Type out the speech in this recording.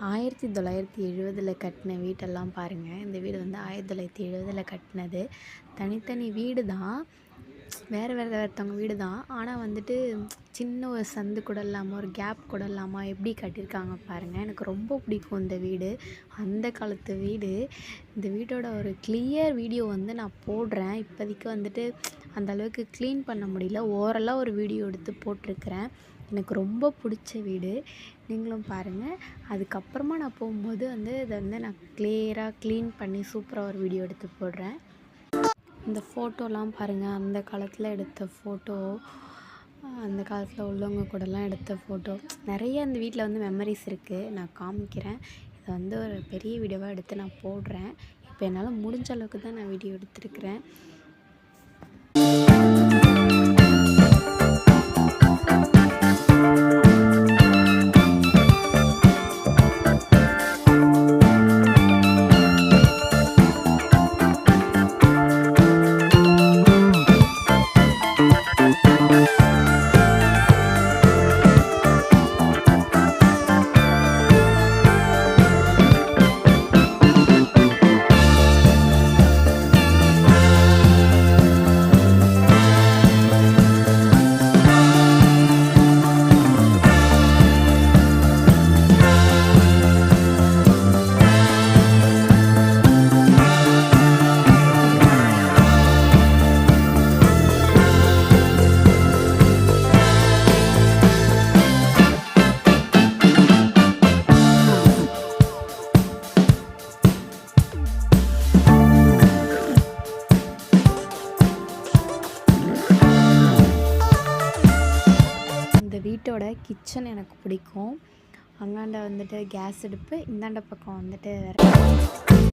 1970 கட்டின வீட்டெல்லாம் பாருங்கள். இந்த வீடு வந்து 1970 கட்டினது. தனித்தனி வீடு தான், வேறு வேறு ஒருத்தவங்க வீடு தான். ஆனால் வந்துட்டு சின்ன ஒரு சந்து கூட இல்லாமல், ஒரு கேப் கூட இல்லாமல் எப்படி கட்டியிருக்காங்க பாருங்கள். எனக்கு ரொம்ப பிடிக்கும் இந்த வீடு. அந்த காலத்து வீடு. இந்த வீட்டோட ஒரு கிளியர் வீடியோ வந்து நான் போடுறேன். இப்போதைக்கு வந்துட்டு அந்த அளவுக்கு க்ளீன் பண்ண முடியல. ஓரலாக ஒரு வீடியோ எடுத்து போட்டிருக்கிறேன். எனக்கு ரொம்ப பிடிச்ச வீடு. நீங்களும் பாருங்கள். அதுக்கப்புறமா நான் போகும்போது வந்து இதை வந்து நான் கிளியராக க்ளீன் பண்ணி சூப்பராக ஒரு வீடியோ எடுத்து போடுறேன். இந்த ஃபோட்டோலாம் பாருங்கள், அந்த காலத்தில் எடுத்த ஃபோட்டோ, அந்த காலத்தில் உள்ளவங்க கூடலாம் எடுத்த ஃபோட்டோ. நிறைய இந்த வீட்டில் வந்து மெமரிஸ் இருக்குது. நான் காமிக்கிறேன். இதை வந்து ஒரு பெரிய வீடியோவாக எடுத்து நான் போடுறேன். இப்போ என்னால் முடிஞ்ச அளவுக்கு தான் நான் வீடியோ எடுத்துருக்கிறேன். வீட்டோட கிச்சன் எனக்கு பிடிக்கும். அங்காண்ட வந்துட்டு கேஸ் அடுப்பு, இந்தாண்ட பக்கம் வந்துட்டு